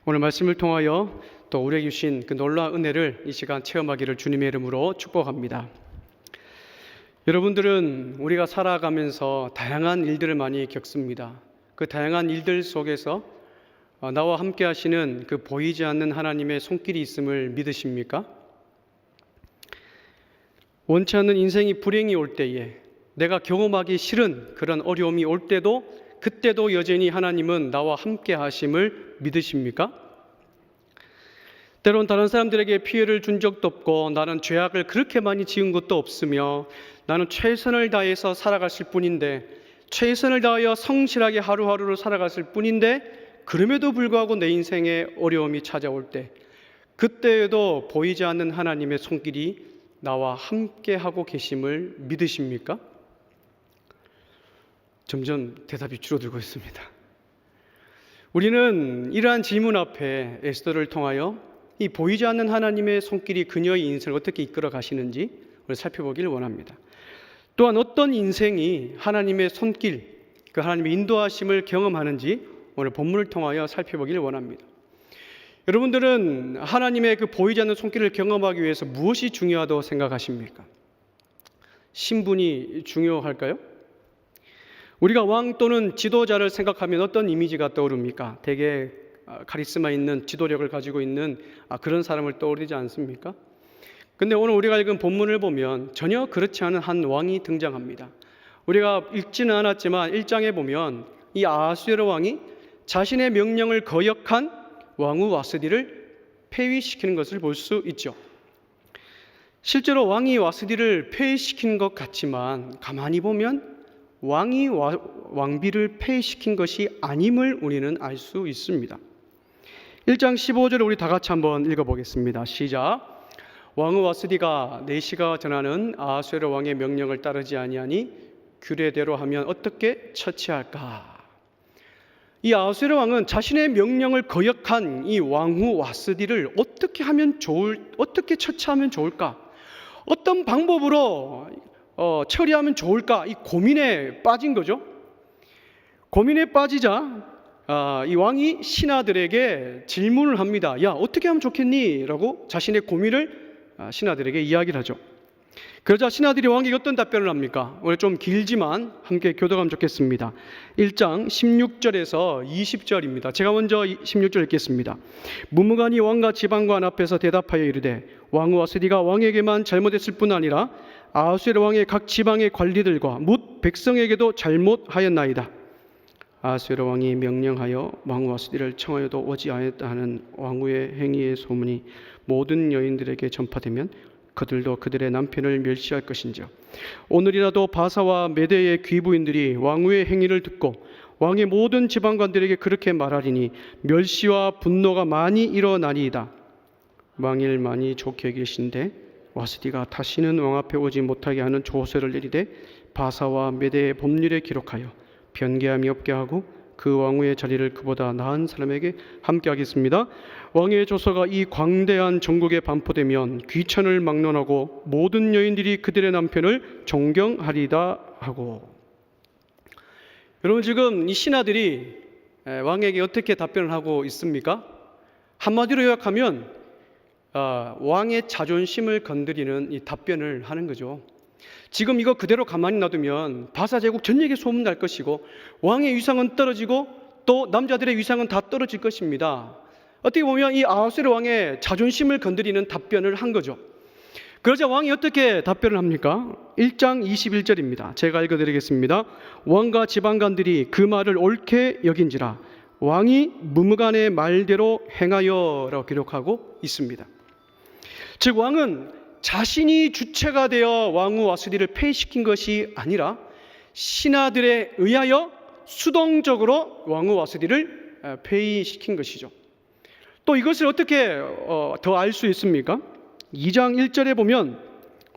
오늘 말씀을 통하여 또 우리에게 주신 그 놀라운 은혜를 이 시간 체험하기를 주님의 이름으로 축복합니다. 여러분들은 우리가 살아가면서 다양한 일들을 많이 겪습니다. 그 다양한 일들 속에서 나와 함께 하시는 그 보이지 않는 하나님의 손길이 있음을 믿으십니까? 원치 않는 인생이 불행이 올 때에, 내가 경험하기 싫은 그런 어려움이 올 때도, 그때도 여전히 하나님은 나와 함께 하심을 믿으십니까? 때론 다른 사람들에게 피해를 준 적도 없고, 나는 죄악을 그렇게 많이 지은 것도 없으며, 나는 최선을 다해서 살아갔을 뿐인데, 최선을 다하여 성실하게 하루하루를 살아갔을 뿐인데, 그럼에도 불구하고 내 인생에 어려움이 찾아올 때, 그때에도 보이지 않는 하나님의 손길이 나와 함께 하고 계심을 믿으십니까? 점점 대답이 줄어들고 있습니다. 우리는 이러한 질문 앞에 에스더를 통하여 이 보이지 않는 하나님의 손길이 그녀의 인생을 어떻게 이끌어 가시는지 우리 살펴보기를 원합니다. 또한 어떤 인생이 하나님의 손길, 그 하나님의 인도하심을 경험하는지 오늘 본문을 통하여 살펴보기를 원합니다. 여러분들은 하나님의 그 보이지 않는 손길을 경험하기 위해서 무엇이 중요하다고 생각하십니까? 신분이 중요할까요? 우리가 왕 또는 지도자를 생각하면 어떤 이미지가 떠오릅니까? 대개 카리스마 있는 지도력을 가지고 있는 그런 사람을 떠오르지 않습니까? 근데 오늘 우리가 읽은 본문을 보면 전혀 그렇지 않은 한 왕이 등장합니다. 우리가 읽지는 않았지만 1장에 보면 이 아하수에로 왕이 자신의 명령을 거역한 왕후 와스디를 폐위시키는 것을 볼 수 있죠. 실제로 왕이 와스디를 폐위시킨 것 같지만 가만히 보면 왕이 왕비를 폐위시킨 것이 아님을 우리는 알 수 있습니다. 1장 15절을 우리 다 같이 한번 읽어보겠습니다. 시작. 왕후 와스디가 내시가 전하는 아하수에로 왕의 명령을 따르지 아니하니 규례대로 하면 어떻게 처치할까? 이 아하수에로 왕은 자신의 명령을 거역한 이 왕후 와스디를 어떻게 처치하면 좋을까? 어떤 방법으로 처리하면 좋을까? 이 고민에 빠진 거죠. 고민에 빠지자 이 왕이 신하들에게 질문을 합니다. 야, 어떻게 하면 좋겠니? 라고 자신의 고민을 신하들에게 이야기를 하죠. 그러자 신하들이 왕에게 어떤 답변을 합니까? 오늘 좀 길지만 함께 교독하면 좋겠습니다. 1장 16절에서 20절입니다. 제가 먼저 16절 읽겠습니다. 무무간이 왕과 지방관 앞에서 대답하여 이르되 왕후 와스디가 왕에게만 잘못했을 뿐 아니라 아하수에로 왕의 각 지방의 관리들과 뭇 백성에게도 잘못하였나이다. 아하수에로 왕이 명령하여 왕후 와스디를 청하여도 오지 아니했다 하는 왕후의 행위의 소문이 모든 여인들에게 전파되면 그들도 그들의 남편을 멸시할 것인지요. 오늘이라도 바사와 메대의 귀부인들이 왕후의 행위를 듣고 왕의 모든 지방관들에게 그렇게 말하리니 멸시와 분노가 많이 일어나리이다. 왕일 많이 좋게 계신데 와스디가 다시는 왕 앞에 오지 못하게 하는 조서를 내리되 바사와 메대의 법률에 기록하여 변개함이 없게 하고 그 왕후의 자리를 그보다 나은 사람에게 함께 하겠습니다. 왕의 조서가 이 광대한 전국에 반포되면 귀천을 막론하고 모든 여인들이 그들의 남편을 존경하리다 하고. 여러분, 지금 이 신하들이 왕에게 어떻게 답변을 하고 있습니까? 한마디로 요약하면 왕의 자존심을 건드리는 이 답변을 하는 거죠. 지금 이거 그대로 가만히 놔두면 바사 제국 전역에 소문날 것이고 왕의 위상은 떨어지고 또 남자들의 위상은 다 떨어질 것입니다. 어떻게 보면 이 아하수에로 왕의 자존심을 건드리는 답변을 한 거죠. 그러자 왕이 어떻게 답변을 합니까? 1장 21절입니다. 제가 읽어드리겠습니다. 왕과 지방관들이 그 말을 옳게 여긴지라 왕이 무무간의 말대로 행하여라고 기록하고 있습니다. 즉 왕은 자신이 주체가 되어 왕후 와스디를 폐위시킨 것이 아니라 신하들에 의하여 수동적으로 왕후 와스디를 폐위시킨 것이죠. 또 이것을 어떻게 더 알 수 있습니까? 2장 1절에 보면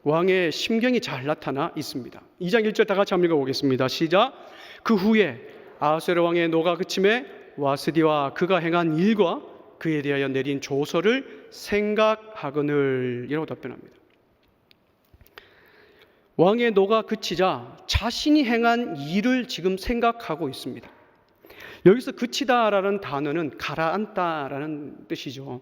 왕의 심경이 잘 나타나 있습니다. 2장 1절 다 같이 한번 읽어보겠습니다. 시작. 그 후에 아하수에로 왕의 노가 그침에 와스디와 그가 행한 일과 그에 대하여 내린 조서를 생각하거늘 이라고 답변합니다. 왕의 노가 그치자 자신이 행한 일을 지금 생각하고 있습니다. 여기서 그치다라는 단어는 가라앉다라는 뜻이죠.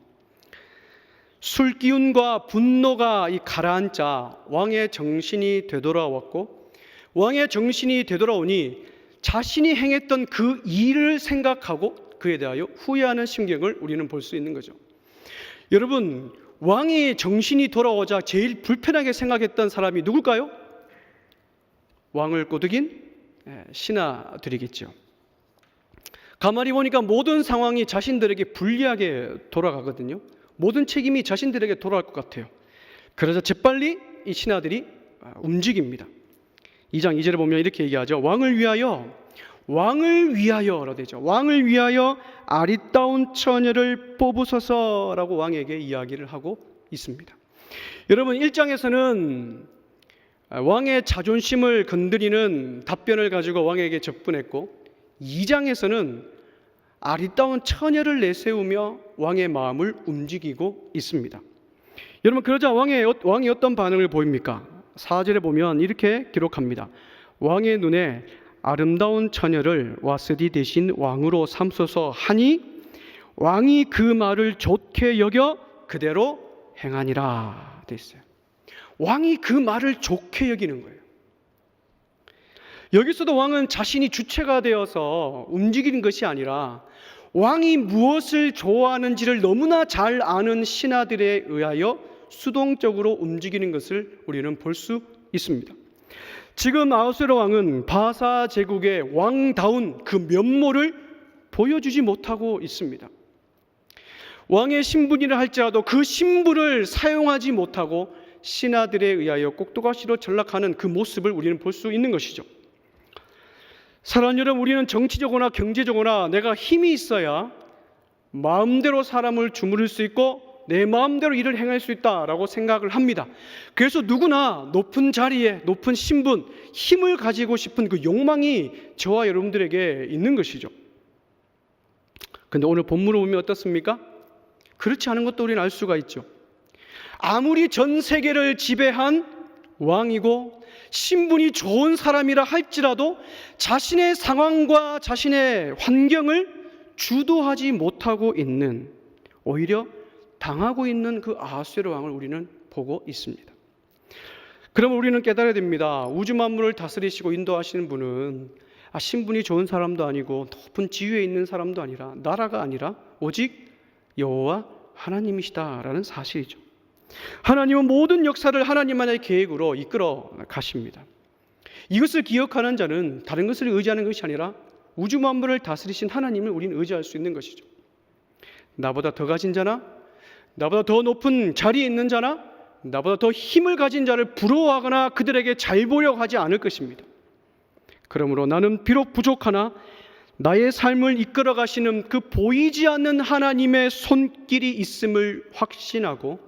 술기운과 분노가 이 가라앉자 왕의 정신이 되돌아왔고, 왕의 정신이 되돌아오니 자신이 행했던 그 일을 생각하고 그에 대하여 후회하는 심경을 우리는 볼 수 있는 거죠. 여러분, 왕의 정신이 돌아오자 제일 불편하게 생각했던 사람이 누굴까요? 왕을 꼬드긴 신하들이겠죠. 가만히 보니까 모든 상황이 자신들에게 불리하게 돌아가거든요. 모든 책임이 자신들에게 돌아갈 것 같아요. 그래서 재빨리 이 신하들이 움직입니다. 2장 2절에 보면 이렇게 얘기하죠. 왕을 위하여라 되죠. 왕을 위하여 아리따운 처녀를 뽑으소서라고 왕에게 이야기를 하고 있습니다. 여러분, 1장에서는 왕의 자존심을 건드리는 답변을 가지고 왕에게 접근했고, 2장에서는 아리따운 처녀를 내세우며 왕의 마음을 움직이고 있습니다. 여러분, 그러자 왕이 어떤 반응을 보입니까? 4절에 보면 이렇게 기록합니다. 왕의 눈에 아름다운 처녀를 와스디 대신 왕으로 삼소서 하니 왕이 그 말을 좋게 여겨 그대로 행하니라 돼 있어요. 왕이 그 말을 좋게 여기는 거예요. 여기서도 왕은 자신이 주체가 되어서 움직이는 것이 아니라 왕이 무엇을 좋아하는지를 너무나 잘 아는 신하들에 의하여 수동적으로 움직이는 것을 우리는 볼 수 있습니다. 지금 아하수에로 왕은 바사 제국의 왕다운 그 면모를 보여주지 못하고 있습니다. 왕의 신분이라 할지라도 그 신분을 사용하지 못하고 신하들에 의하여 꼭두가시로 전락하는 그 모습을 우리는 볼 수 있는 것이죠. 사랑하는 여러분, 우리는 정치적으로나 경제적으로나 내가 힘이 있어야 마음대로 사람을 주무를 수 있고 내 마음대로 일을 행할 수 있다라고 생각을 합니다. 그래서 누구나 높은 자리에, 높은 신분, 힘을 가지고 싶은 그 욕망이 저와 여러분들에게 있는 것이죠. 그런데 오늘 본문을 보면 어떻습니까? 그렇지 않은 것도 우리는 알 수가 있죠. 아무리 전 세계를 지배한 왕이고 신분이 좋은 사람이라 할지라도 자신의 상황과 자신의 환경을 주도하지 못하고 있는, 오히려 당하고 있는 그 아하수에로 왕을 우리는 보고 있습니다. 그러면 우리는 깨달아야 됩니다. 우주 만물을 다스리시고 인도하시는 분은 신분이 좋은 사람도 아니고 높은 지위에 있는 사람도 아니라, 나라가 아니라 오직 여호와 하나님이시다라는 사실이죠. 하나님은 모든 역사를 하나님만의 계획으로 이끌어 가십니다. 이것을 기억하는 자는 다른 것을 의지하는 것이 아니라 우주 만물을 다스리신 하나님을 우리는 의지할 수 있는 것이죠. 나보다 더 가진 자나, 나보다 더 높은 자리에 있는 자나, 나보다 더 힘을 가진 자를 부러워하거나 그들에게 잘 보려고 하지 않을 것입니다. 그러므로 나는 비록 부족하나 나의 삶을 이끌어 가시는 그 보이지 않는 하나님의 손길이 있음을 확신하고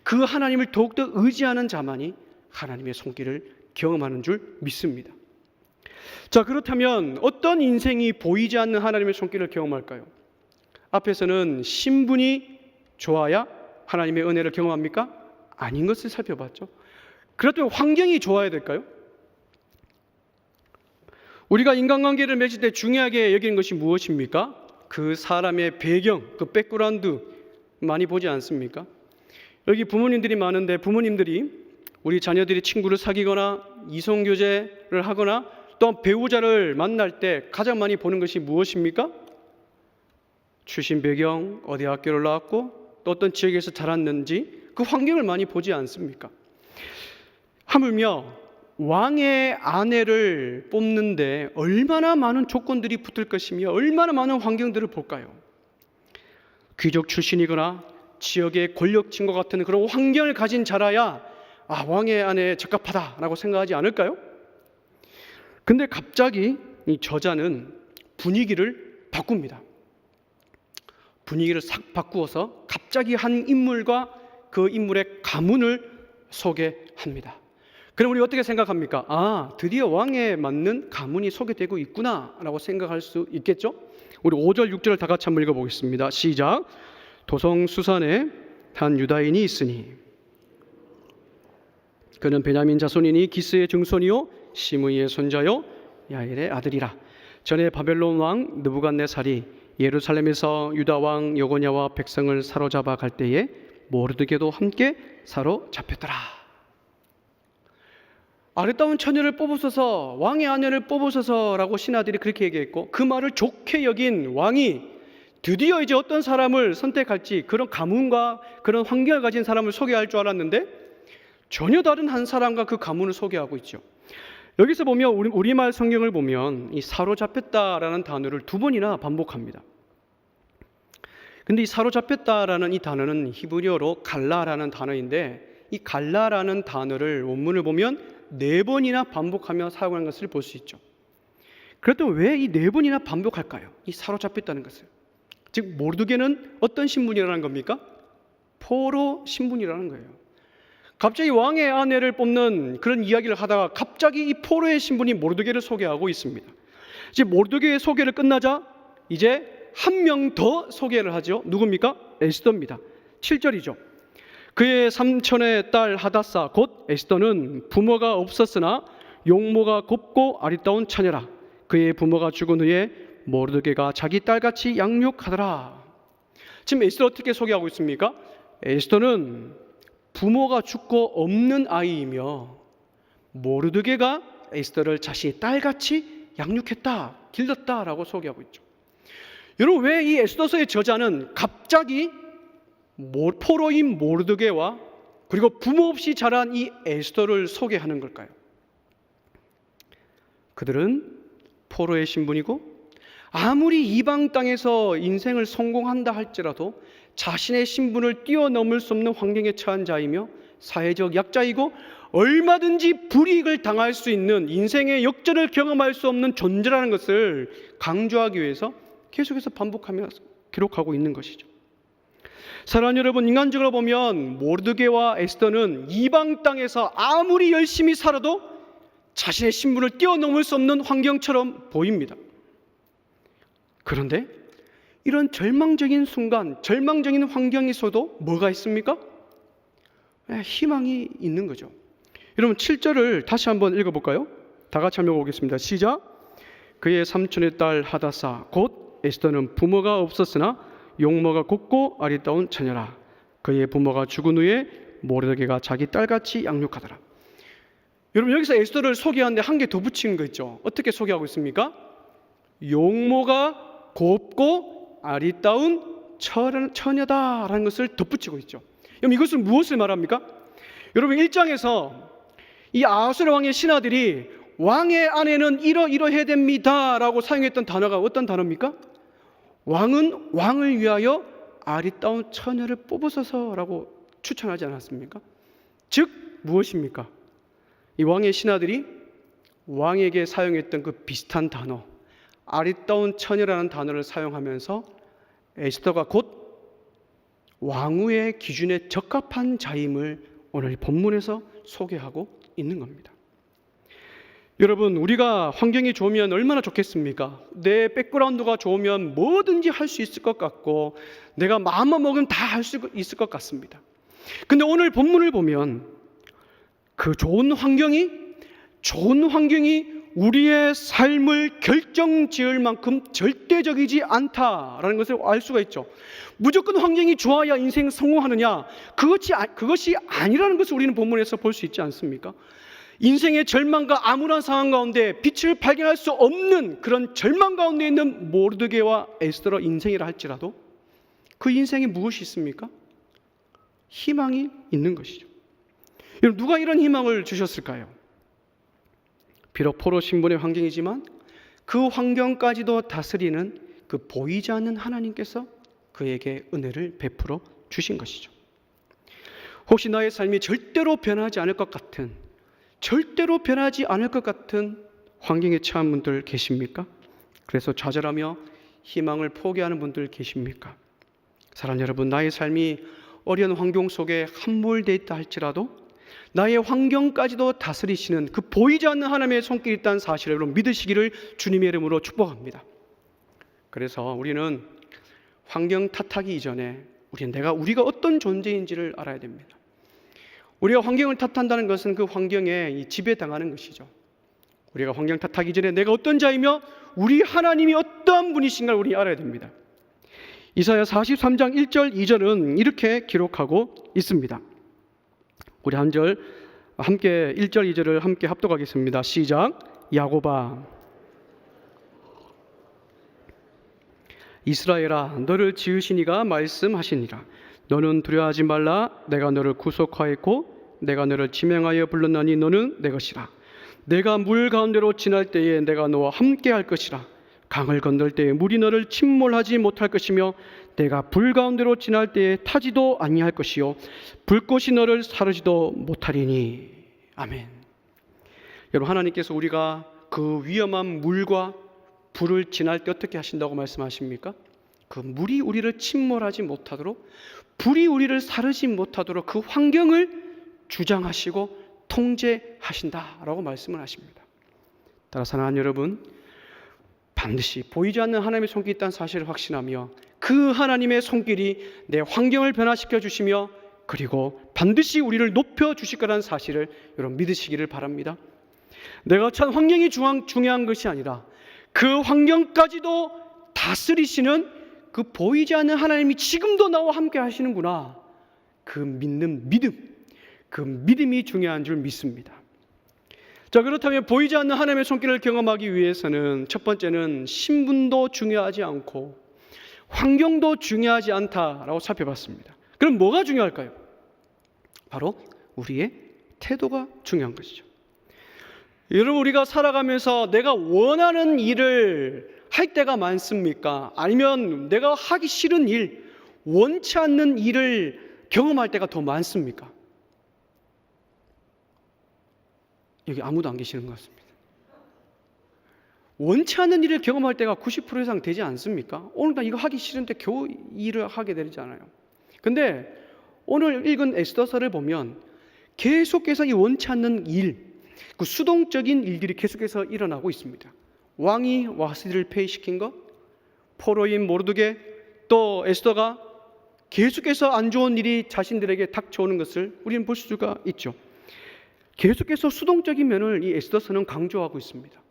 그 하나님을 더욱더 의지하는 자만이 하나님의 손길을 경험하는 줄 믿습니다. 자, 그렇다면 어떤 인생이 보이지 않는 하나님의 손길을 경험할까요? 앞에서는 신분이 좋아야 하나님의 은혜를 경험합니까? 아닌 것을 살펴봤죠. 그렇다면 환경이 좋아야 될까요? 우리가 인간관계를 맺을 때 중요하게 여기는 것이 무엇입니까? 그 사람의 배경, 그 백그라운드 많이 보지 않습니까? 여기 부모님들이 많은데 부모님들이 우리 자녀들이 친구를 사귀거나 이성교제를 하거나 또 배우자를 만날 때 가장 많이 보는 것이 무엇입니까? 출신 배경, 어디 학교를 나왔고 또 어떤 지역에서 자랐는지 그 환경을 많이 보지 않습니까? 하물며 왕의 아내를 뽑는데 얼마나 많은 조건들이 붙을 것이며 얼마나 많은 환경들을 볼까요? 귀족 출신이거나 지역의 권력층과 같은 그런 환경을 가진 자라야 왕의 아내에 적합하다라고 생각하지 않을까요? 근데 갑자기 이 저자는 분위기를 바꿉니다. 분위기를 싹 바꾸어서 갑자기 한 인물과 그 인물의 가문을 소개합니다. 그럼 우리 어떻게 생각합니까? 드디어 왕에 맞는 가문이 소개되고 있구나라고 생각할 수 있겠죠? 우리 5절, 6절을 다 같이 한번 읽어보겠습니다. 시작. 도성수산에 한 유다인이 있으니 그는 베냐민 자손이니 기스의 증손이요 시므이의 손자요 야엘의 아들이라. 전에 바벨론 왕 느부갓네살이 예루살렘에서 유다 왕 여고냐와 백성을 사로잡아 갈 때에 모르드게도 함께 사로잡혔더라. 아름다운 처녀를 뽑으소서, 왕의 아내를 뽑으소서라고 신하들이 그렇게 얘기했고, 그 말을 좋게 여긴 왕이 드디어 이제 어떤 사람을 선택할지 그런 가문과 그런 환경을 가진 사람을 소개할 줄 알았는데 전혀 다른 한 사람과 그 가문을 소개하고 있죠. 여기서 보면 우리말 성경을 보면 이 사로잡혔다라는 단어를 2번이나 반복합니다. 근데 이 사로잡혔다라는 이 단어는 히브리어로 갈라라는 단어인데, 이 갈라라는 단어를 원문을 보면 4번이나 반복하며 사용하는 것을 볼 수 있죠. 그렇다면 왜 이 4번이나 반복할까요? 이 사로잡혔다는 것을. 즉 모르드게는 어떤 신분이라는 겁니까? 포로 신분이라는 거예요. 갑자기 왕의 아내를 뽑는 그런 이야기를 하다가 갑자기 이 포로의 신분인 모르드게를 소개하고 있습니다. 이제 모르드게의 소개를 끝나자 이제 한 명 더 소개를 하죠. 누굽니까? 에스더입니다. 7절이죠. 그의 삼촌의 딸 하다사 곧 에스더는 부모가 없었으나 용모가 곱고 아리따운 처녀라. 그의 부모가 죽은 후에 모르드게가 자기 딸같이 양육하더라. 지금 에스더 어떻게 소개하고 있습니까? 에스더는 부모가 죽고 없는 아이이며 모르드게가 에스더를 자신의 딸같이 양육했다, 길렀다라고 소개하고 있죠. 여러분, 왜 이 에스더서의 저자는 갑자기 포로인 모르드게와 그리고 부모 없이 자란 이 에스더를 소개하는 걸까요? 그들은 포로의 신분이고 아무리 이방 땅에서 인생을 성공한다 할지라도 자신의 신분을 뛰어넘을 수 없는 환경에 처한 자이며 사회적 약자이고 얼마든지 불이익을 당할 수 있는 인생의 역전을 경험할 수 없는 존재라는 것을 강조하기 위해서 계속해서 반복하며 기록하고 있는 것이죠. 사랑하는 여러분, 인간적으로 보면 모르드게와 에스더는 이방 땅에서 아무리 열심히 살아도 자신의 신분을 뛰어넘을 수 없는 환경처럼 보입니다. 그런데 이런 절망적인 순간, 절망적인 환경에서도 뭐가 있습니까? 희망이 있는 거죠. 여러분 7절을 다시 한번 읽어볼까요? 다 같이 한번 보겠습니다. 시작. 그의 삼촌의 딸 하다사 곧 에스더는 부모가 없었으나 용모가 곱고 아리따운 처녀라. 그의 부모가 죽은 후에 모르드게가 자기 딸같이 양육하더라. 여러분 여기서 에스더를 소개하는데 한 개 더 붙이는 거 있죠. 어떻게 소개하고 있습니까? 용모가 곱고 아리따운 처녀다라는 것을 덧붙이고 있죠. 그럼 이것은 무엇을 말합니까? 여러분 1장에서 이 아하수르 왕의 신하들이 왕의 아내는 이러이러해야 됩니다 라고 사용했던 단어가 어떤 단어입니까? 왕은 왕을 위하여 아리따운 처녀를 뽑으소서라고 추천하지 않았습니까? 즉 무엇입니까? 이 왕의 신하들이 왕에게 사용했던 그 비슷한 단어, 아리따운 처녀라는 단어를 사용하면서 에스더가 곧 왕후의 기준에 적합한 자임을 오늘 본문에서 소개하고 있는 겁니다. 여러분, 우리가 환경이 좋으면 얼마나 좋겠습니까? 내 백그라운드가 좋으면 뭐든지 할 수 있을 것 같고 내가 마음만 먹으면 다 할 수 있을 것 같습니다. 근데 오늘 본문을 보면 그 좋은 환경이 우리의 삶을 결정지을 만큼 절대적이지 않다라는 것을 알 수가 있죠. 무조건 환경이 좋아야 인생 성공하느냐? 그것이 아니라는 것을 우리는 본문에서 볼 수 있지 않습니까? 인생의 절망과 암울한 상황 가운데 빛을 발견할 수 없는 그런 절망 가운데 있는 모르드게와 에스더의 인생이라 할지라도 그 인생에 무엇이 있습니까? 희망이 있는 것이죠. 여러분, 누가 이런 희망을 주셨을까요? 비록 포로 신분의 환경이지만 그 환경까지도 다스리는 그 보이지 않는 하나님께서 그에게 은혜를 베풀어 주신 것이죠. 혹시 나의 삶이 절대로 변하지 않을 것 같은 환경에 처한 분들 계십니까? 그래서 좌절하며 희망을 포기하는 분들 계십니까? 사랑하는 여러분, 나의 삶이 어려운 환경 속에 함몰되어 있다 할지라도 나의 환경까지도 다스리시는 그 보이지 않는 하나님의 손길이 있다는 사실을 여러분 믿으시기를 주님의 이름으로 축복합니다. 그래서 우리는 환경 탓하기 이전에 우리가 어떤 존재인지를 알아야 됩니다. 우리가 환경을 탓한다는 것은 그 환경에 지배당하는 것이죠. 우리가 환경 탓하기 전에 내가 어떤 자이며 우리 하나님이 어떠한 분이신가를 우리 알아야 됩니다. 이사야 43장 1절 2절은 이렇게 기록하고 있습니다. 우리 한 절 함께 1절 2절을 함께 합독하겠습니다. 시작. 야곱아 이스라엘아 너를 지으신 이가 말씀하시니라. 너는 두려워하지 말라. 내가 너를 구속하였고 내가 너를 지명하여 불렀나니 너는 내 것이라. 내가 물 가운데로 지날 때에 내가 너와 함께 할 것이라. 강을 건널 때에 물이 너를 침몰하지 못할 것이며 내가 불 가운데로 지날 때에 타지도 아니할 것이요 불꽃이 너를 사르지도 못하리니. 아멘. 여러분, 하나님께서 우리가 그 위험한 물과 불을 지날 때 어떻게 하신다고 말씀하십니까? 그 물이 우리를 침몰하지 못하도록, 불이 우리를 사르지 못하도록 그 환경을 주장하시고 통제하신다라고 말씀을 하십니다. 따라 사랑하는 여러분, 반드시 보이지 않는 하나님의 손길이 있다는 사실을 확신하며 그 하나님의 손길이 내 환경을 변화시켜 주시며 그리고 반드시 우리를 높여 주실 거라는 사실을 여러분 믿으시기를 바랍니다. 내가 참 환경이 중요한 것이 아니라 그 환경까지도 다스리시는 그 보이지 않는 하나님이 지금도 나와 함께 하시는구나, 그 믿는 믿음, 그 믿음이 중요한 줄 믿습니다. 자, 그렇다면 보이지 않는 하나님의 손길을 경험하기 위해서는 첫 번째는 신분도 중요하지 않고 환경도 중요하지 않다라고 살펴봤습니다. 그럼 뭐가 중요할까요? 바로 우리의 태도가 중요한 것이죠. 여러분, 우리가 살아가면서 내가 원하는 일을 할 때가 많습니까? 아니면 내가 하기 싫은 일, 원치 않는 일을 경험할 때가 더 많습니까? 여기 아무도 안 계시는 것 같습니다. 원치 않는 일을 경험할 때가 90% 이상 되지 않습니까? 오늘 나 이거 하기 싫은데 겨우 일을 하게 되잖아요. 근데 오늘 읽은 에스더서를 보면 계속해서 이 원치 않는 일, 그 수동적인 일들이 계속해서 일어나고 있습니다. 왕이 와스디를 폐위시킨 것, 포로인 모르드게, 또 에스더가 계속해서 안 좋은 일이 자신들에게 닥쳐오는 것을 우리는 볼 수가 있죠. 계속해서 수동적인 면을 이 에스더서는 강조하고 있습니다.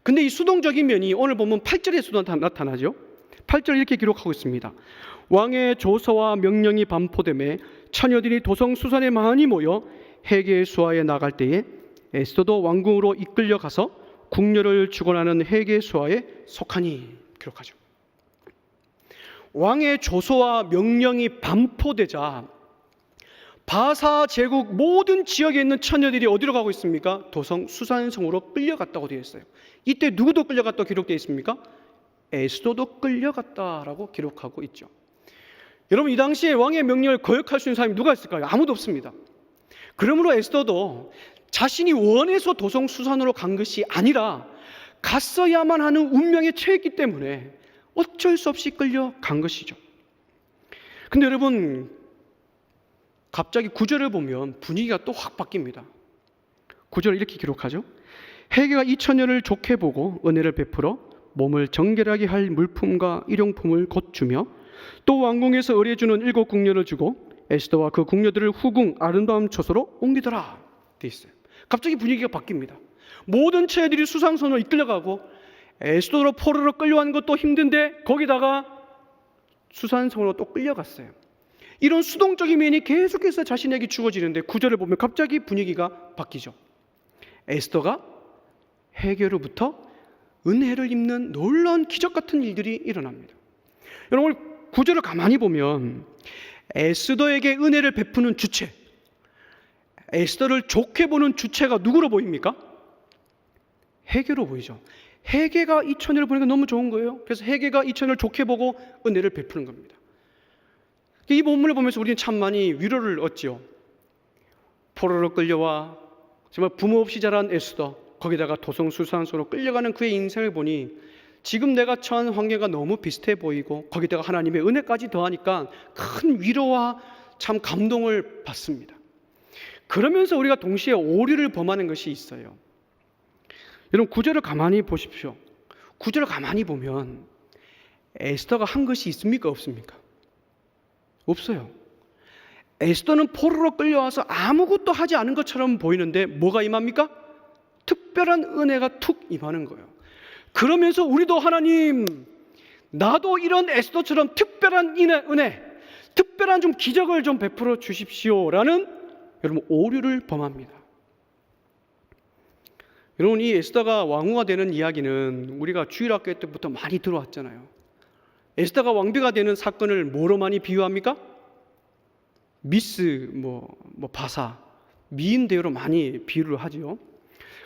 근데 이 수동적인 면이 오늘 보면 8절에서도 나타나죠. 8절 이렇게 기록하고 있습니다. 왕의 조서와 명령이 반포되매 처녀들이 도성 수산에 많이 모여 헤게의 수하에 나갈 때에 에스더도 왕궁으로 이끌려 가서 궁녀를 주관하는 헤게의 수하에 속하니, 기록하죠. 왕의 조서와 명령이 반포되자 바사 제국 모든 지역에 있는 처녀들이 어디로 가고 있습니까? 도성 수산성으로 끌려갔다고 되어 있어요. 이때 누구도 끌려갔다고 기록되어 있습니까? 에스더도 끌려갔다라고 기록하고 있죠. 여러분, 이 당시에 왕의 명령을 거역할 수 있는 사람이 누가 있을까요? 아무도 없습니다. 그러므로 에스더도 자신이 원해서 도성 수산으로 간 것이 아니라 갔어야만 하는 운명에 처했기 때문에 어쩔 수 없이 끌려간 것이죠. 근데 여러분, 갑자기 9절을 보면 분위기가 또 확 바뀝니다. 9절을 이렇게 기록하죠. 헤게가 이 처녀를 좋게 보고 은혜를 베풀어 몸을 정결하게 할 물품과 일용품을 곧 주며 또 왕궁에서 의뢰주는 7 궁녀를 주고 에스더와 그 궁녀들을 후궁 아름다운 처소로 옮기더라 돼 있어요. 갑자기 분위기가 바뀝니다. 모든 처녀들이 수상선으로 이끌려가고 에스더로 포로로 끌려가는 것도 힘든데 거기다가 수산성으로 또 끌려갔어요. 이런 수동적인 면이 계속해서 자신에게 주어지는데 9절을 보면 갑자기 분위기가 바뀌죠. 에스더가 헤게로부터 은혜를 입는 놀라운 기적 같은 일들이 일어납니다. 여러분, 9절을 가만히 보면 에스더에게 은혜를 베푸는 주체, 에스더를 좋게 보는 주체가 누구로 보입니까? 헤게로 보이죠. 헤게가 이 처녀를 보니까 너무 좋은 거예요. 그래서 헤게가 이 처녀를 좋게 보고 은혜를 베푸는 겁니다. 이 본문을 보면서 우리는 참 많이 위로를 얻지요. 포로로 끌려와 정말 부모 없이 자란 에스더, 거기다가 도성수산소로 끌려가는 그의 인생을 보니 지금 내가 처한 환경과 너무 비슷해 보이고 거기다가 하나님의 은혜까지 더하니까 큰 위로와 참 감동을 받습니다. 그러면서 우리가 동시에 오류를 범하는 것이 있어요. 여러분, 9절을 가만히 보십시오. 9절을 가만히 보면 에스더가 한 것이 있습니까? 없습니까? 없어요. 에스더는 포로로 끌려와서 아무것도 하지 않은 것처럼 보이는데 뭐가 임합니까? 특별한 은혜가 툭 임하는 거예요. 그러면서 우리도 하나님, 나도 이런 에스더처럼 특별한 은혜, 특별한 좀 기적을 좀 베풀어 주십시오라는 여러분 오류를 범합니다. 여러분, 이 에스더가 왕후가 되는 이야기는 우리가 주일학교 때부터 많이 들어왔잖아요. 에스더가 왕비가 되는 사건을 뭐로 많이 비유합니까? 미스, 바사, 미인 대회로 많이 비유를 하죠.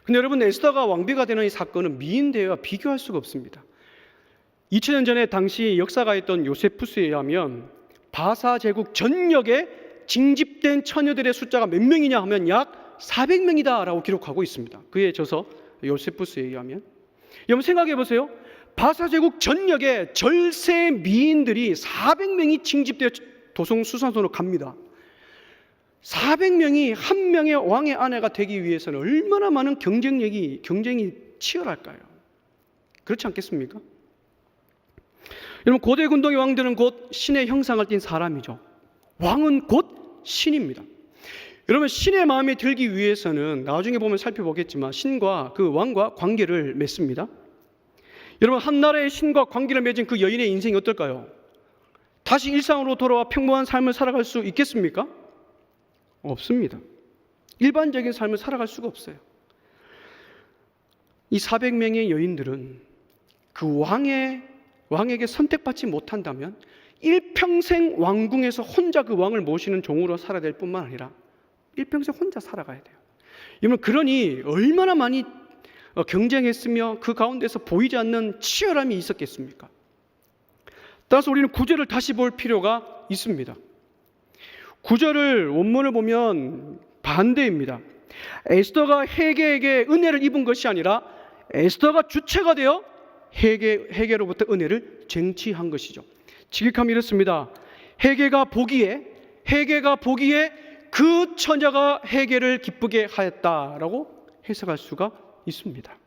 근데 여러분, 에스더가 왕비가 되는 이 사건은 미인 대회와 비교할 수가 없습니다. 2000년 전에 당시 역사가였던 요세푸스에 의하면 바사 제국 전역에 징집된 처녀들의 숫자가 몇 명이냐 하면 약 400명이다 라고 기록하고 있습니다. 그의 저서 요세푸스에 의하면. 여러분 생각해 보세요. 바사 제국 전역에 절세 미인들이 400명이 징집되어 도성수산소로 갑니다. 400명이 한 명의 왕의 아내가 되기 위해서는 얼마나 많은 경쟁이 치열할까요? 그렇지 않겠습니까? 여러분, 고대 군동의 왕들은 곧 신의 형상을 띤 사람이죠. 왕은 곧 신입니다. 여러분, 신의 마음에 들기 위해서는 나중에 보면 살펴보겠지만 신과 그 왕과 관계를 맺습니다. 여러분, 한 나라의 신과 관계를 맺은 그 여인의 인생이 어떨까요? 다시 일상으로 돌아와 평범한 삶을 살아갈 수 있겠습니까? 없습니다. 일반적인 삶을 살아갈 수가 없어요. 이 400명의 여인들은 그 왕에게 선택받지 못한다면 일평생 왕궁에서 혼자 그 왕을 모시는 종으로 살아야 될 뿐만 아니라 일평생 혼자 살아가야 돼요. 여러분, 그러니 얼마나 많이 경쟁했으며 그 가운데서 보이지 않는 치열함이 있었겠습니까? 따라서 우리는 9절을 다시 볼 필요가 있습니다. 9절을 원문을 보면 반대입니다. 에스더가 헤게에게 은혜를 입은 것이 아니라 에스더가 주체가 되어 헤게로부터 은혜를 쟁취한 것이죠. 직역하면 이렇습니다. 헤게가 보기에 그 처녀가 헤게를 기쁘게 하였다라고 해석할 수가 있습니다.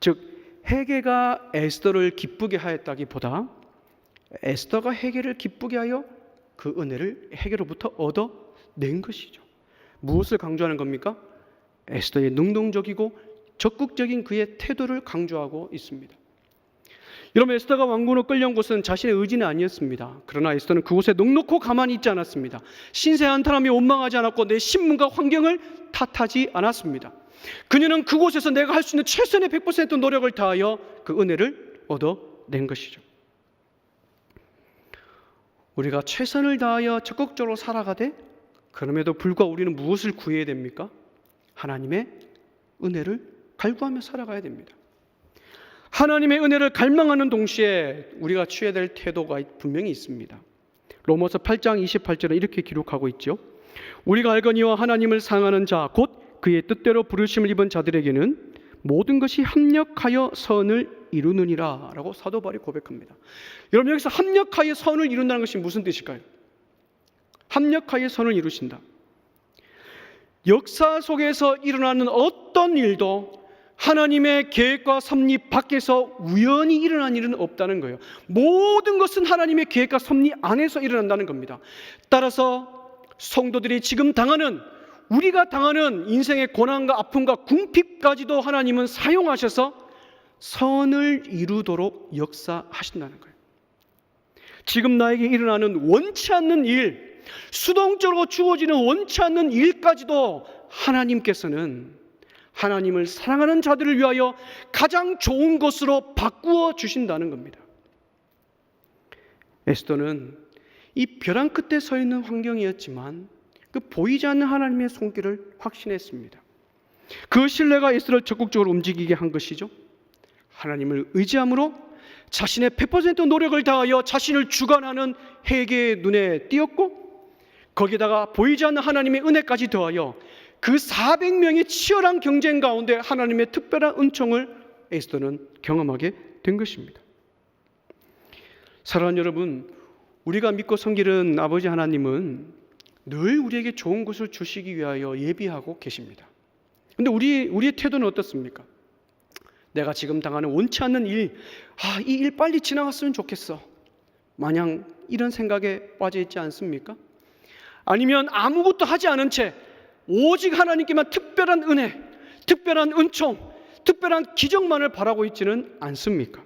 즉 헤게가 에스더를 기쁘게 하였다기보다 에스더가 헤게를 기쁘게 하여 그 은혜를 헤게로부터 얻어낸 것이죠. 무엇을 강조하는 겁니까? 에스더의 능동적이고 적극적인 그의 태도를 강조하고 있습니다. 여러분, 에스더가 왕궁으로 끌려온 곳은 자신의 의지는 아니었습니다. 그러나 에스더는 그곳에 넉넉히 가만히 있지 않았습니다. 신세 한탄하며 원망하지 않았고 내 신분과 환경을 탓하지 않았습니다. 그녀는 그곳에서 내가 할 수 있는 최선의 100% 노력을 다하여 그 은혜를 얻어낸 것이죠. 우리가 최선을 다하여 적극적으로 살아가되 그럼에도 불구하고 우리는 무엇을 구해야 됩니까? 하나님의 은혜를 갈구하며 살아가야 됩니다. 하나님의 은혜를 갈망하는 동시에 우리가 취해야 될 태도가 분명히 있습니다. 로마서 8장 28절은 이렇게 기록하고 있죠. 우리가 알거니와 하나님을 사랑하는 자 곧 그의 뜻대로 부르심을 입은 자들에게는 모든 것이 합력하여 선을 이루느니라 라고 사도 바울이 고백합니다. 여러분, 여기서 합력하여 선을 이룬다는 것이 무슨 뜻일까요? 합력하여 선을 이루신다. 역사 속에서 일어나는 어떤 일도 하나님의 계획과 섭리 밖에서 우연히 일어난 일은 없다는 거예요. 모든 것은 하나님의 계획과 섭리 안에서 일어난다는 겁니다. 따라서 성도들이 지금 우리가 당하는 인생의 고난과 아픔과 궁핍까지도 하나님은 사용하셔서 선을 이루도록 역사하신다는 거예요. 지금 나에게 일어나는 원치 않는 일, 수동적으로 주어지는 원치 않는 일까지도 하나님께서는 하나님을 사랑하는 자들을 위하여 가장 좋은 것으로 바꾸어 주신다는 겁니다. 에스더는 이 벼랑 끝에 서 있는 환경이었지만 그 보이지 않는 하나님의 손길을 확신했습니다. 그 신뢰가 에스더를 적극적으로 움직이게 한 것이죠. 하나님을 의지함으로 자신의 100% 노력을 다하여 자신을 주관하는 헤게의 눈에 띄었고 거기다가 보이지 않는 하나님의 은혜까지 더하여 그 400명의 치열한 경쟁 가운데 하나님의 특별한 은총을 에스더는 경험하게 된 것입니다. 사랑하는 여러분, 우리가 믿고 섬기는 아버지 하나님은 늘 우리에게 좋은 것을 주시기 위하여 예비하고 계십니다. 그런데 우리의 태도는 어떻습니까? 내가 지금 당하는 원치 않는 일, 이 일 빨리 지나갔으면 좋겠어, 마냥 이런 생각에 빠져 있지 않습니까? 아니면 아무것도 하지 않은 채 오직 하나님께만 특별한 은혜, 특별한 은총, 특별한 기적만을 바라고 있지는 않습니까?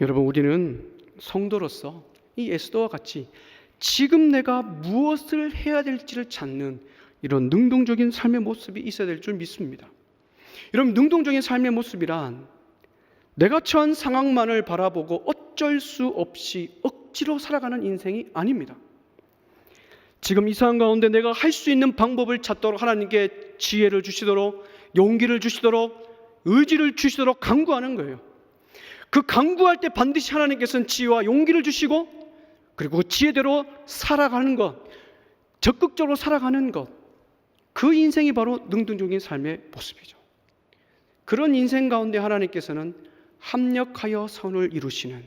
여러분, 우리는 성도로서 이 에스더와 같이 지금 내가 무엇을 해야 될지를 찾는 이런 능동적인 삶의 모습이 있어야 될 줄 믿습니다. 여러분, 능동적인 삶의 모습이란 내가 처한 상황만을 바라보고 어쩔 수 없이 억지로 살아가는 인생이 아닙니다. 지금 이 상황 가운데 내가 할 수 있는 방법을 찾도록 하나님께 지혜를 주시도록, 용기를 주시도록, 의지를 주시도록 간구하는 거예요. 그 간구할 때 반드시 하나님께서는 지혜와 용기를 주시고, 그리고 그 지혜대로 살아가는 것, 적극적으로 살아가는 것, 그 인생이 바로 능동적인 삶의 모습이죠. 그런 인생 가운데 하나님께서는 합력하여 선을 이루시는,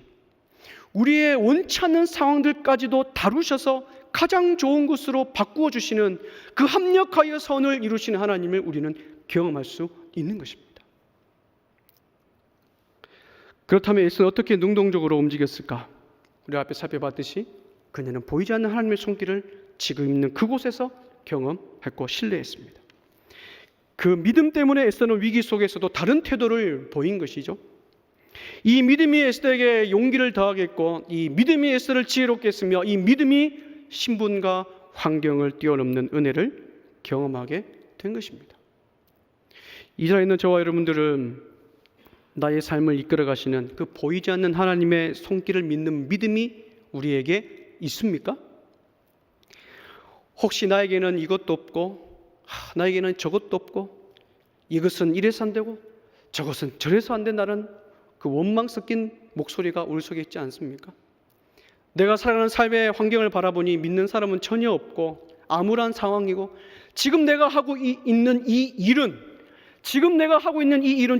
우리의 원치 않는 상황들까지도 다루셔서 가장 좋은 것으로 바꾸어 주시는 그 합력하여 선을 이루시는 하나님을 우리는 경험할 수 있는 것입니다. 그렇다면 에스더는 어떻게 능동적으로 움직였을까? 우리 앞에 살펴봤듯이 그녀는 보이지 않는 하나님의 손길을 지금 있는 그곳에서 경험했고 신뢰했습니다. 그 믿음 때문에 에스더는 위기 속에서도 다른 태도를 보인 것이죠. 이 믿음이 에스더에게 용기를 더하겠고, 이 믿음이 에스더를 지혜롭게 했으며, 이 믿음이 신분과 환경을 뛰어넘는 은혜를 경험하게 된 것입니다. 이 자리에 있는 저와 여러분들은 나의 삶을 이끌어 가시는 그 보이지 않는 하나님의 손길을 믿는 믿음이 우리에게 있습니까? 혹시 나에게는 이것도 없고, 나에게는 저것도 없고, 이것은 이래서 안 되고 저것은 저래서 안 된다는 그 원망 섞인 목소리가 우리 속에 있지 않습니까? 내가 살아가는 삶의 환경을 바라보니 믿는 사람은 전혀 없고 암울한 상황이고, 지금 내가 하고 있는 이 일은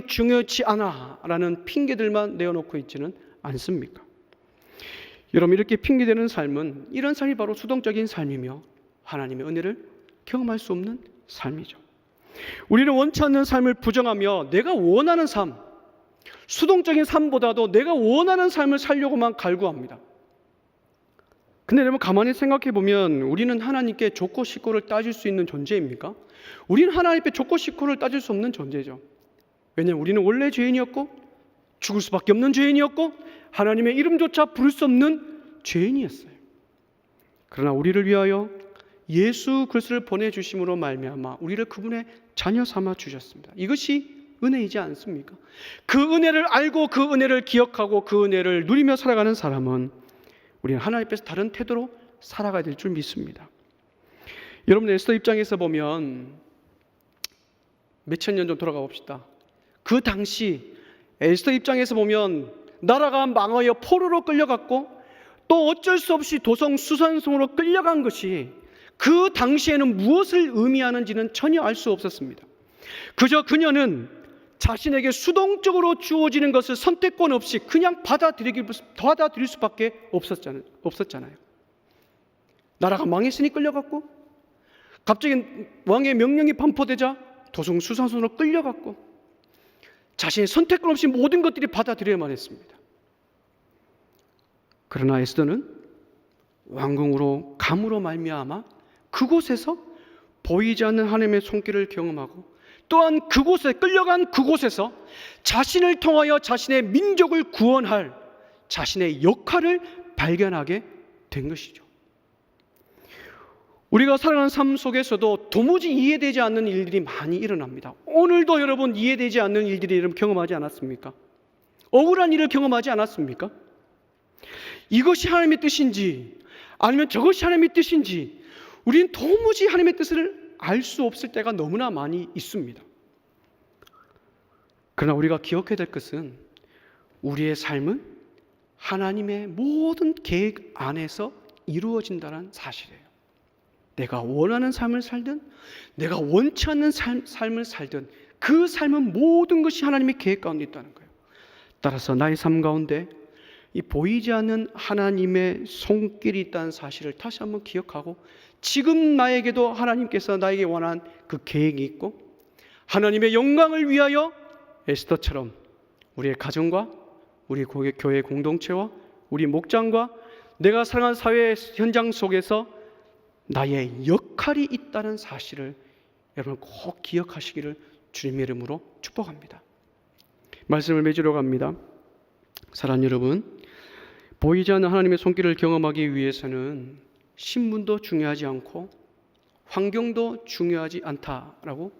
중요치 않아 라는 핑계들만 내어놓고 있지는 않습니까? 여러분, 이렇게 핑계대는 삶은, 이런 삶이 바로 수동적인 삶이며 하나님의 은혜를 경험할 수 없는 삶이죠. 우리는 원치 않는 삶을 부정하며 내가 원하는 삶, 수동적인 삶보다도 내가 원하는 삶을 살려고만 갈구합니다. 근데 여러분, 가만히 생각해 보면 우리는 하나님께 좋고 싫고를 따질 수 있는 존재입니까? 우리는 하나님께 좋고 싫고를 따질 수 없는 존재죠. 왜냐하면 우리는 원래 죄인이었고, 죽을 수밖에 없는 죄인이었고, 하나님의 이름조차 부를 수 없는 죄인이었어요. 그러나 우리를 위하여 예수 그리스도를 보내주심으로 말미암아 우리를 그분의 자녀 삼아 주셨습니다. 이것이 은혜이지 않습니까? 그 은혜를 알고 그 은혜를 기억하고 그 은혜를 누리며 살아가는 사람은 우리는 하나님 앞에서 다른 태도로 살아가야 될 줄 믿습니다. 여러분, 에스더 입장에서 보면 몇천 년 전 돌아가 봅시다. 그 당시 에스더 입장에서 보면 나라가 망하여 포로로 끌려갔고, 또 어쩔 수 없이 도성 수산성으로 끌려간 것이 그 당시에는 무엇을 의미하는지는 전혀 알 수 없었습니다. 그저 그녀는 자신에게 수동적으로 주어지는 것을 선택권 없이 그냥 받아들일 수밖에 없었잖아요. 나라가 망했으니 끌려갔고, 갑자기 왕의 명령이 반포되자 도성 수산선으로 끌려갔고, 자신의 선택권 없이 모든 것들이 받아들여야만 했습니다. 그러나 에스더는 왕궁으로 감으로 말미암아 그곳에서 보이지 않는 하나님의 손길을 경험하고, 또한 그곳에 끌려간 그곳에서 자신을 통하여 자신의 민족을 구원할 자신의 역할을 발견하게 된 것이죠. 우리가 살아가는 삶 속에서도 도무지 이해되지 않는 일들이 많이 일어납니다. 오늘도 여러분, 이해되지 않는 일들이 여러분 경험하지 않았습니까? 억울한 일을 경험하지 않았습니까? 이것이 하나님의 뜻인지 아니면 저것이 하나님의 뜻인지 우리는 도무지 하나님의 뜻을 알 수 없을 때가 너무나 많이 있습니다. 그러나 우리가 기억해야 될 것은 우리의 삶은 하나님의 모든 계획 안에서 이루어진다는 사실이에요. 내가 원하는 삶을 살든 내가 원치 않는 삶을 살든 그 삶은 모든 것이 하나님의 계획 가운데 있다는 거예요. 따라서 나의 삶 가운데 이 보이지 않는 하나님의 손길이 있다는 사실을 다시 한번 기억하고, 지금 나에게도 하나님께서 나에게 원한 그 계획이 있고, 하나님의 영광을 위하여 에스더처럼 우리의 가정과 우리 교회 공동체와 우리 목장과 내가 살아가는 사회 현장 속에서 나의 역할이 있다는 사실을 여러분 꼭 기억하시기를 주님의 이름으로 축복합니다. 말씀을 맺으러 갑니다. 사랑하는 여러분, 보이지 않는 하나님의 손길을 경험하기 위해서는 신분도 중요하지 않고 환경도 중요하지 않다라고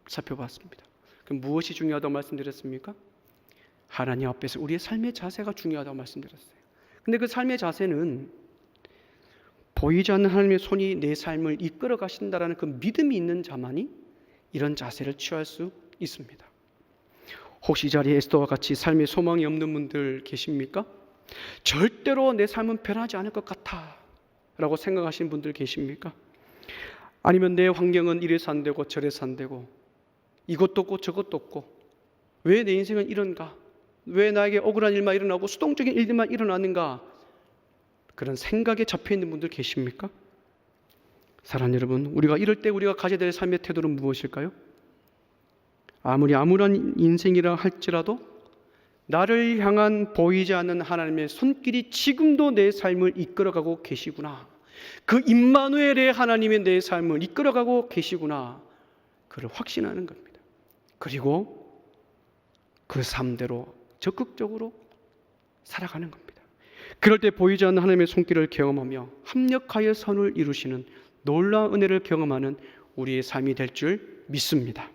살펴봤습니다. 그럼 무엇이 중요하다고 말씀드렸습니까? 하나님 앞에서 우리의 삶의 자세가 중요하다고 말씀드렸어요. 근데 그 삶의 자세는 보이지 않는 하나님의 손이 내 삶을 이끌어 가신다라는 그 믿음이 있는 자만이 이런 자세를 취할 수 있습니다. 혹시 이 자리에 에스더와 같이 삶의 소망이 없는 분들 계십니까? 절대로 내 삶은 변하지 않을 것 같아 라고 생각하시는 분들 계십니까? 아니면 내 환경은 이래서 안 되고 저래서 안 되고 이것도 없고 저것도 없고 왜 내 인생은 이런가? 왜 나에게 억울한 일만 일어나고 수동적인 일들만 일어나는가? 그런 생각에 잡혀있는 분들 계십니까? 사랑하는 여러분, 우리가 이럴 때 우리가 가져야 될 삶의 태도는 무엇일까요? 아무리 암울한 인생이라 할지라도 나를 향한 보이지 않는 하나님의 손길이 지금도 내 삶을 이끌어가고 계시구나. 그 임마누엘의 하나님이 내 삶을 이끌어가고 계시구나. 그를 확신하는 겁니다. 그리고 그 삶대로 적극적으로 살아가는 겁니다. 그럴 때 보이지 않는 하나님의 손길을 경험하며 합력하여 선을 이루시는 놀라운 은혜를 경험하는 우리의 삶이 될 줄 믿습니다.